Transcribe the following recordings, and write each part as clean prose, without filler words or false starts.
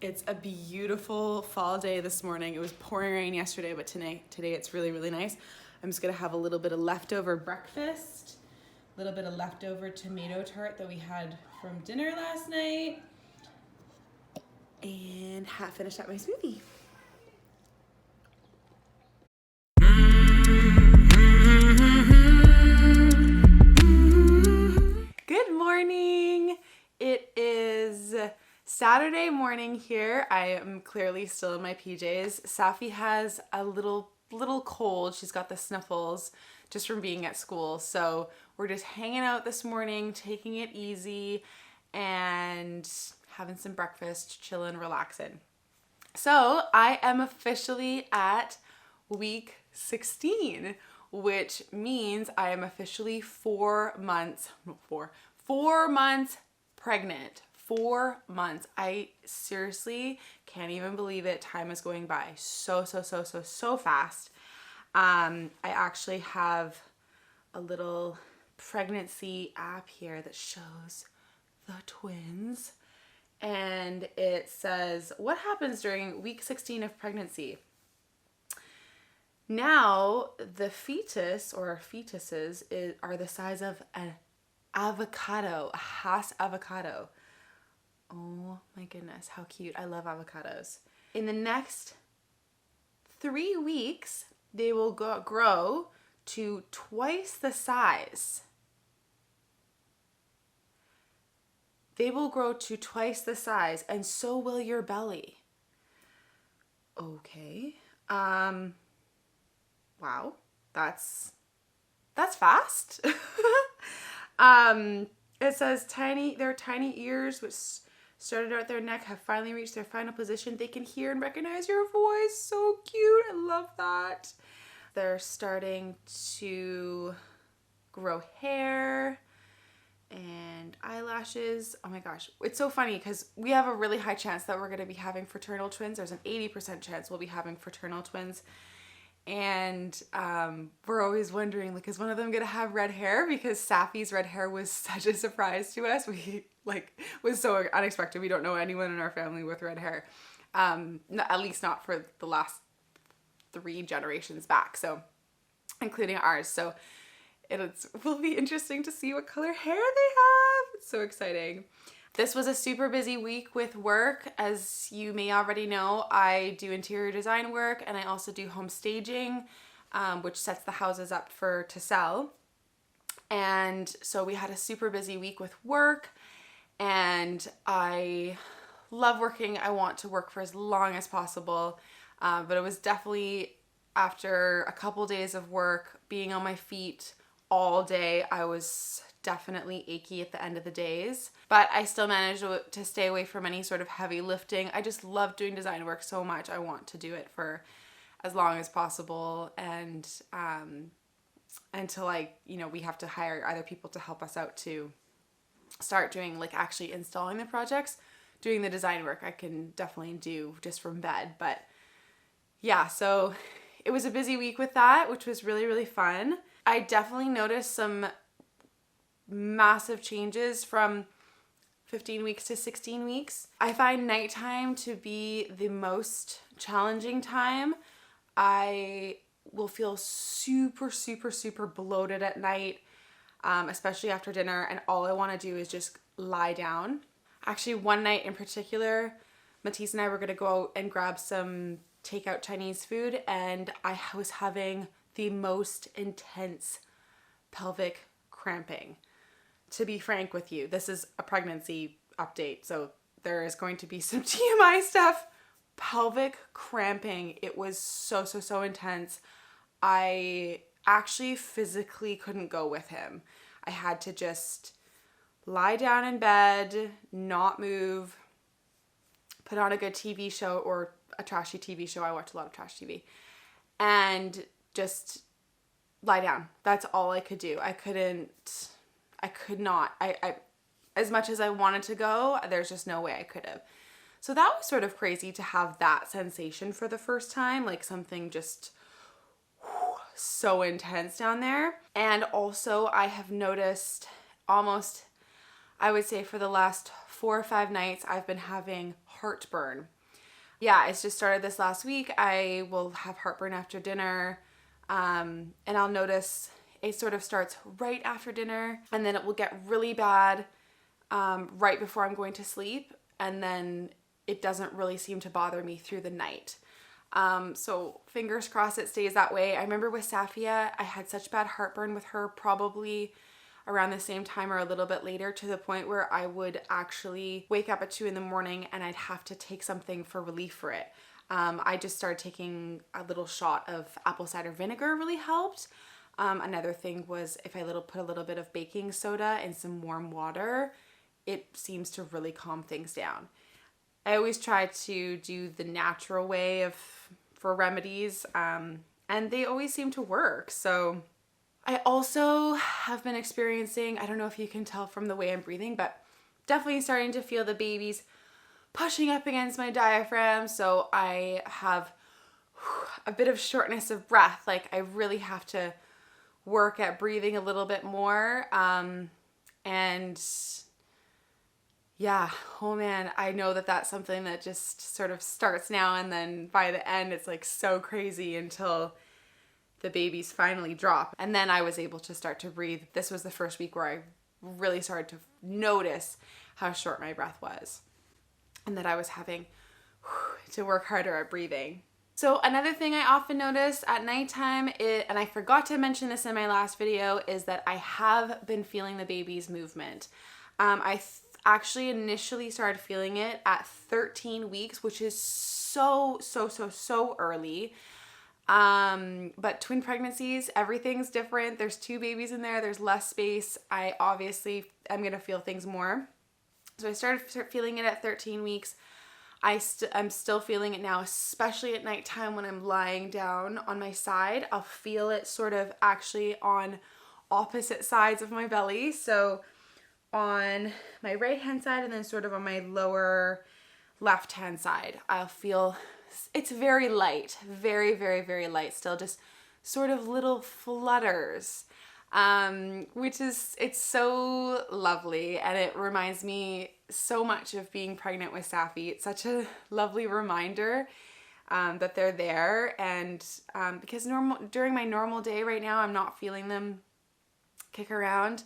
It's a beautiful fall day this morning. It was pouring rain yesterday, but today it's really, really nice. I'm just gonna have a little bit of leftover breakfast, a little bit of leftover tomato tart that we had from dinner last night, and finish up my smoothie. Good morning. It is Saturday morning here. I am clearly still in my PJs. Safi has a little cold. She's got the sniffles just from being at school. So we're just hanging out this morning, taking it easy and having some breakfast, chilling, relaxing. So I am officially at week 16, which means I am officially 4 months pregnant. 4 months. I seriously can't even believe it. Time is going by so fast. I actually have a little pregnancy app here that shows the twins, and it says what happens during week 16 of pregnancy. Now the fetus or fetuses are the size of an avocado, a Hass avocado. Oh my goodness, how cute. I love avocados. In the next 3 weeks, they will grow to twice the size. They will grow to twice the size, and so will your belly. Okay. Wow. That's fast. It says their tiny ears, which started out their neck, have finally reached their final position. They can hear and recognize your voice. So cute. I love that. They're starting to grow hair and eyelashes. Oh my gosh. It's so funny because we have a really high chance that we're going to be having fraternal twins. There's an 80% chance we'll be having fraternal twins. And we're always wondering, like, is one of them gonna have red hair? Because Safi's red hair was such a surprise to us. We was so unexpected. We don't know anyone in our family with red hair, at least not for the last 3 generations back. So, including ours. So, it will be interesting to see what color hair they have. It's so exciting. This was a super busy week with work. As you may already know, I do interior design work and I also do home staging, which sets the houses up to sell. And so we had a super busy week with work, and I love working. I want to work for as long as possible, but it was definitely after a couple days of work, being on my feet all day, I was definitely achy at the end of the days, but I still managed to stay away from any sort of heavy lifting. I just love doing design work so much. I want to do it for as long as possible, and until we have to hire other people to help us out to start doing actually installing the projects. Doing the design work I can definitely do just from bed. But yeah, so it was a busy week with that, which was really, really fun. I definitely noticed some massive changes from 15 weeks to 16 weeks. I find nighttime to be the most challenging time. I will feel super bloated at night, especially after dinner, and all I want to do is just lie down. Actually, one night in particular, Matisse and I were going to go out and grab some takeout Chinese food, and I was having the most intense pelvic cramping. To be frank with you, this is a pregnancy update, so there is going to be some TMI stuff. Pelvic cramping, it was so intense. I actually physically couldn't go with him. I had to just lie down in bed, not move, put on a good TV show or a trashy TV show. I watch a lot of trash TV. And just lie down. That's all I could do. I could not. I as much as I wanted to go, there's just no way I could have. So that was sort of crazy to have that sensation for the first time, like something just so intense down there. And also I have noticed almost, I would say for the last 4 or 5 nights I've been having heartburn. Yeah, it's just started this last week. I will have heartburn after dinner, and I'll notice it sort of starts right after dinner, and then it will get really bad right before I'm going to sleep, and then it doesn't really seem to bother me through the night. So fingers crossed it stays that way. I remember with Safia, I had such bad heartburn with her probably around the same time or a little bit later, to the point where I would actually wake up at 2 in the morning and I'd have to take something for relief for it. I just started taking a little shot of apple cider vinegar, really helped. Another thing was if I put a little bit of baking soda in some warm water, it seems to really calm things down. I always try to do the natural way for remedies, and they always seem to work. So I also have been experiencing, I don't know if you can tell from the way I'm breathing, but definitely starting to feel the babies pushing up against my diaphragm. So I have a bit of shortness of breath. Like I really have to work at breathing a little bit more. And yeah, oh man, I know that that's something that just sort of starts now, and then by the end it's like so crazy until the babies finally drop. And then I was able to start to breathe. This was the first week where I really started to notice how short my breath was, and that I was having to work harder at breathing. So another thing I often notice at nighttime, and I forgot to mention this in my last video, is that I have been feeling the baby's movement. I actually initially started feeling it at 13 weeks, which is so early. But twin pregnancies, everything's different. There's 2 babies in there. There's less space. I obviously am going to feel things more. So I started feeling it at 13 weeks. I'm still feeling it now, especially at nighttime when I'm lying down on my side. I'll feel it sort of actually on opposite sides of my belly. So on my right hand side and then sort of on my lower left hand side, I'll feel it's very light, very light still, just sort of little flutters, which is, it's so lovely, and it reminds me so much of being pregnant with Safi. It's such a lovely reminder that they're there, and because during my normal day right now, I'm not feeling them kick around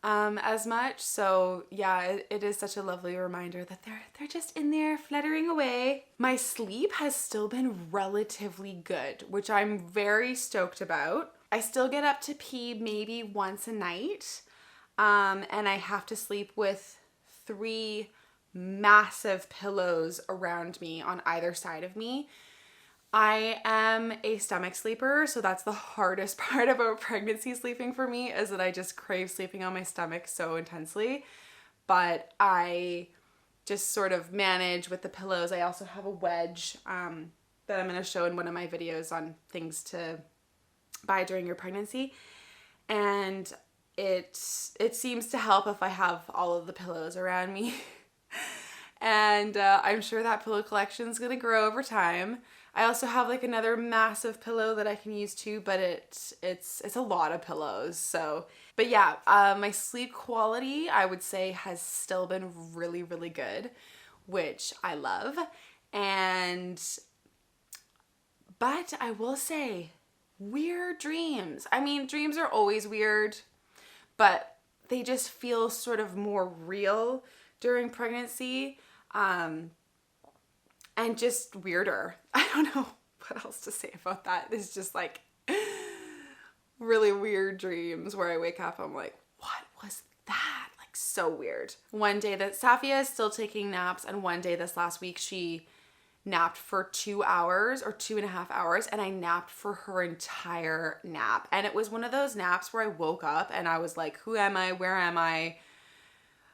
as much. So yeah, it is such a lovely reminder that they're just in there fluttering away. My sleep has still been relatively good, which I'm very stoked about. I still get up to pee maybe once a night, and I have to sleep with 3 massive pillows around me on either side of me. I am a stomach sleeper, so that's the hardest part about pregnancy sleeping for me, is that I just crave sleeping on my stomach so intensely. But I just sort of manage with the pillows. I also have a wedge that I'm going to show in one of my videos on things to buy during your pregnancy. And it seems to help if I have all of the pillows around me. And I'm sure that pillow collection is going to grow over time. I also have like another massive pillow that I can use too, but it's a lot of pillows. So, but yeah, my sleep quality, I would say, has still been really good, which I love. But I will say, weird dreams. I mean, dreams are always weird, but they just feel sort of more real during pregnancy. And just weirder. I don't know what else to say about that. It's just like really weird dreams where I wake up, I'm like, what was that? Like so weird. One day that Safia is still taking naps, and one day this last week she napped for 2 hours or 2.5 hours, and I napped for her entire nap. And it was one of those naps where I woke up and I was like, who am I? Where am I?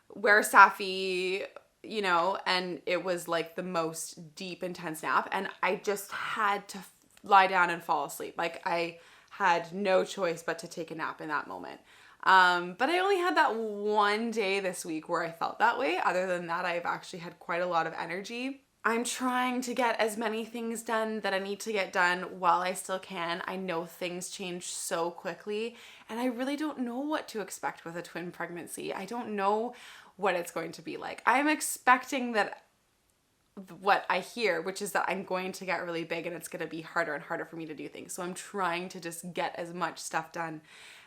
Where's Safi? You know, and it was like the most deep, intense nap, and I just had to lie down and fall asleep. Like I had no choice but to take a nap in that moment. But I only had that one day this week where I felt that way. Other than that, I've actually had quite a lot of energy. I'm trying to get as many things done that I need to get done while I still can. I know things change so quickly, and I really don't know what to expect with a twin pregnancy. I don't know what it's going to be like. I'm expecting that what I hear, which is that I'm going to get really big and it's going to be harder and harder for me to do things. So I'm trying to just get as much stuff done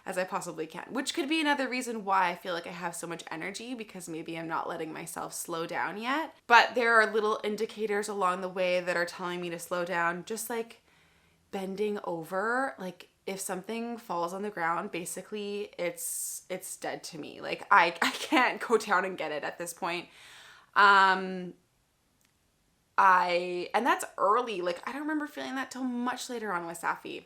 as I possibly can, which could be another reason why I feel like I have so much energy, because maybe I'm not letting myself slow down yet. But there are little indicators along the way that are telling me to slow down, just like bending over. Like if something falls on the ground, basically it's dead to me. Like I can't go down and get it at this point. And that's early. Like I don't remember feeling that till much later on with Safi.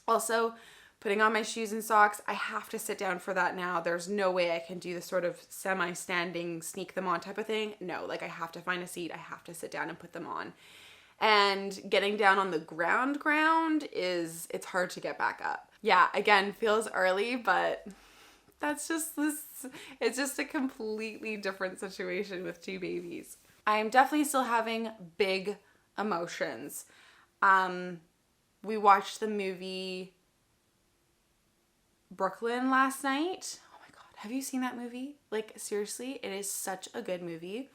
Also, putting on my shoes and socks, I have to sit down for that now. There's no way I can do the sort of semi-standing, sneak them on type of thing. No, like I have to find a seat. I have to sit down and put them on. And getting down on the ground it's hard to get back up. Yeah, again, feels early, but that's just it's just a completely different situation with two babies. I'm definitely still having big emotions. We watched the movie Brooklyn last night. Oh my God. Have you seen that movie? Like seriously, it is such a good movie.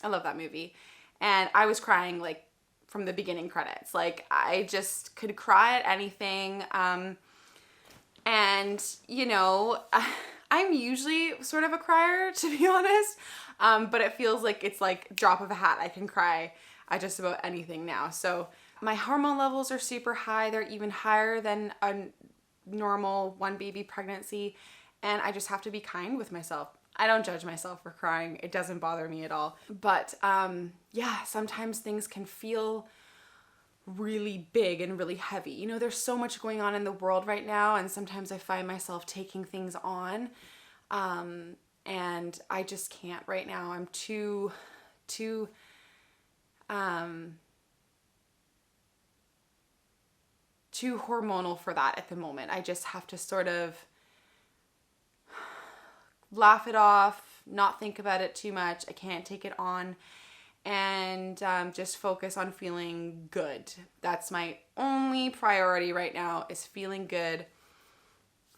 I love that movie. And I was crying like from the beginning credits. Like I just could cry at anything. And you know, I'm usually sort of a crier, to be honest. But it feels like it's like drop of a hat. I can cry at just about anything now. So my hormone levels are super high. They're even higher than a normal one baby pregnancy, and I just have to be kind with myself. I don't judge myself for crying. It doesn't bother me at all. But yeah, sometimes things can feel really big and really heavy. You know, there's so much going on in the world right now, and sometimes I find myself taking things on, and I just can't right now. I'm too hormonal for that at the moment. I just have to sort of laugh it off, not think about it too much. I can't take it on, and just focus on feeling good. That's my only priority right now, is feeling good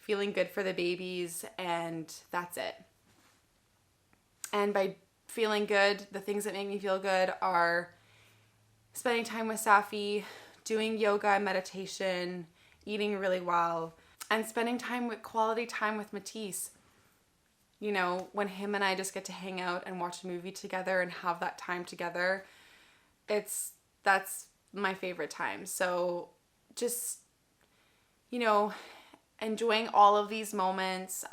for the babies, and that's it. And by feeling good, the things that make me feel good are spending time with Safi, doing yoga and meditation, eating really well, and spending quality time with Matisse. You know, when him and I just get to hang out and watch a movie together and have that time together, that's my favorite time. So just, you know, enjoying all of these moments,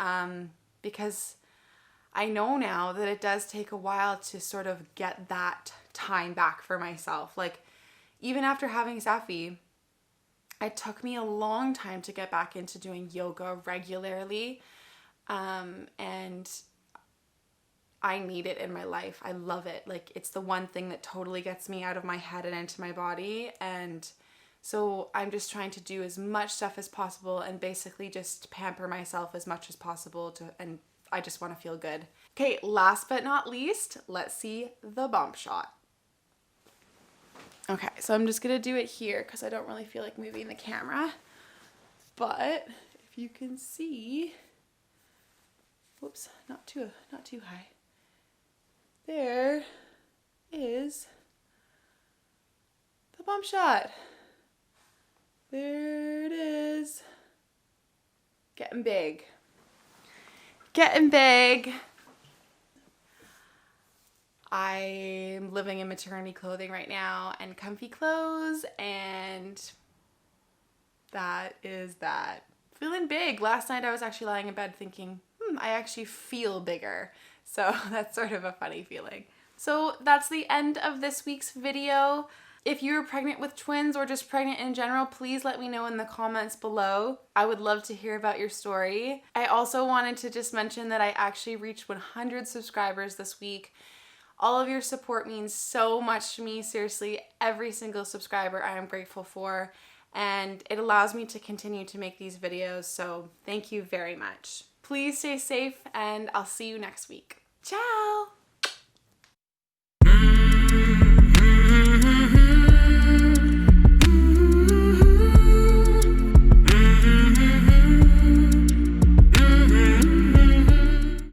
because I know now that it does take a while to sort of get that time back for myself. Like, even after having Safi, it took me a long time to get back into doing yoga regularly. And I need it in my life. I love it. Like, it's the one thing that totally gets me out of my head and into my body. And so I'm just trying to do as much stuff as possible and basically just pamper myself as much as possible and I just want to feel good. Okay, last but not least, let's see the bump shot. Okay, so I'm just gonna do it here because I don't really feel like moving the camera. But if you can see, whoops, not too high. There is the bump shot. There it is. Getting big. Getting big. I'm living in maternity clothing right now and comfy clothes, and that is that. Feeling big. Last night I was actually lying in bed thinking, I actually feel bigger. So that's sort of a funny feeling. So that's the end of this week's video. If you're pregnant with twins or just pregnant in general, please let me know in the comments below. I would love to hear about your story. I also wanted to just mention that I actually reached 100 subscribers this week. All of your support means so much to me. Seriously, every single subscriber I am grateful for, and it allows me to continue to make these videos, so thank you very much. Please stay safe, and I'll see you next week. Ciao!